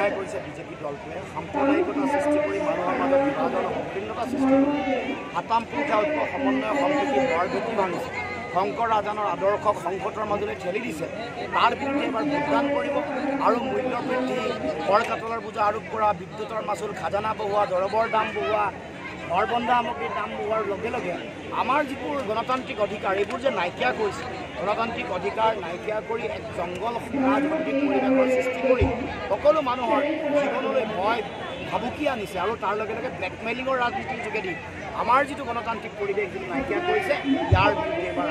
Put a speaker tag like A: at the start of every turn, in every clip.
A: অন্যায় কৰিছে বিজেপি দলটোৱে সাম্প্ৰদায়িকতা সৃষ্টি কৰি মানুহৰ মাজত বিভাজন সংকীৰ্ণতা সৃষ্টি কৰি হাতামপুৰুষা ঐক্য সমন্বয় সম্প্ৰীতি বৰ ভেটি ভাঙিছে শংকৰ ৰাজানৰ আদৰ্শক সংকটৰ মাজলৈ ঠেলি দিছে তাৰ বিৰুদ্ধে এবাৰ ভোটদান কৰিব আৰু মূল্য বৃদ্ধি কৰ কাতলৰ বোজা আৰোপ কৰা বিদ্যুতৰ মাচুল খাজানা বঢ়োৱা দৰবৰ দাম বঢ়োৱা অৰবন্ধা সামগ্ৰীৰ দাম বঢ়োৱাৰ লগে লগে আমাৰ যিবোৰ গণতান্ত্ৰিক অধিকাৰ এইবোৰ যে নাইকিয়া কৰিছে গণতান্ত্ৰিক অধিকাৰ নাইকিয়া কৰি এক জংগল সমাজভিত্তিক পৰিৱেশৰ সৃষ্টি কৰি সকলো মানুহৰ জীৱনলৈ ভয় ভাবুকি আনিছে আৰু তাৰ লগে লগে ব্লেকমেইলিঙৰ ৰাজনীতিৰ যোগেদি আমাৰ যিটো গণতান্ত্ৰিক পৰিৱেশ যিটো নাইকিয়া কৰিছে ইয়াৰ বিৰুদ্ধে এবাৰ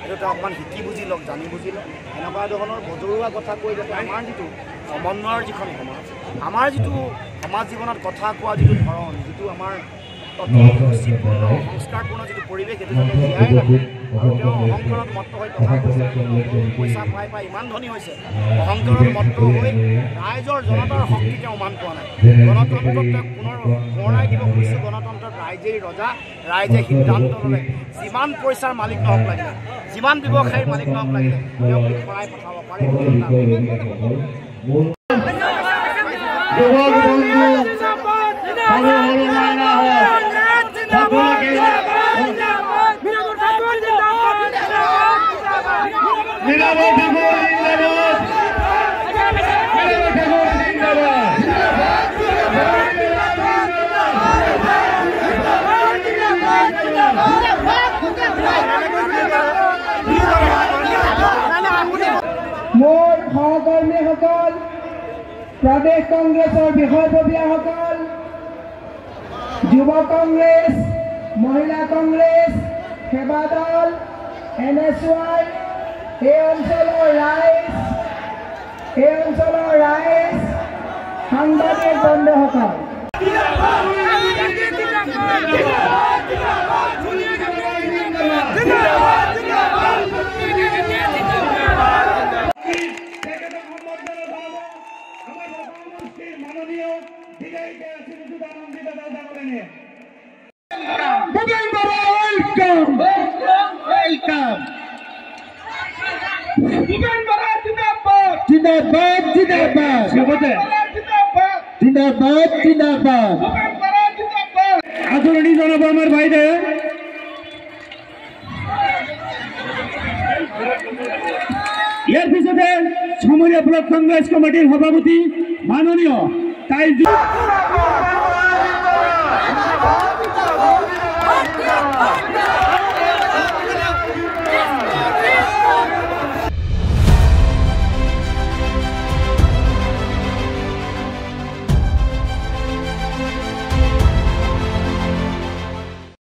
A: এইটো অকণমান শিকি বুজি লওক জানি বুজি লওক এনেকুৱা ধৰণৰ বজৰুৱা কথা কৈ যাতে আমাৰ যিটো সমন্বয়ৰ যিখন সমাজ আমাৰ যিটো সমাজ জীৱনত কথা কোৱা যিটো ধৰণ যিটো আমাৰ অতি ৰুচিপূৰ্ণ সংস্কাৰপূৰ্ণ যিটো পৰিৱেশ সেইটো যাতে জীয়াই ৰাখে আৰু তেওঁ অহংকাৰত মত্ত হৈ কথা কৈছে পইচা পাই ইমান ধনী হৈছে অহংকাৰত মত্ত হৈ ৰাইজৰ জনতাৰ শক্তি তেওঁ মান পোৱা নাই গণতন্ত্ৰত তেওঁক পুনৰ সোঁৱৰাই দিব খুজিছোঁ গণতন্ত্ৰত ৰাইজেই ৰজা ৰাইজে সিদ্ধান্ত ল'লে যিমান পইচাৰ মালিক নহওক লাগিলে যিমান ব্যৱসায়ীৰ মালিক নহওক লাগিলে তেওঁক পৰাই পঠাব পাৰে
B: মোৰ সহকৰ্মীসকল প্ৰদেশ কংগ্ৰেছৰ বিষয়ববীয়াসকল যুৱ কংগ্ৰেছ মহিলা কংগ্ৰেছ সেৱা দল NSY এই অঞ্চলৰ ৰাইজ সাংবাদিক বন্ধুসকল
C: আদৰণি জনাব আমাৰ বাইদেউ ইয়াৰ পিছতে চমৰীয়া ব্লক কংগ্ৰেছ কমিটিৰ সভাপতি মাননীয় তাইজুল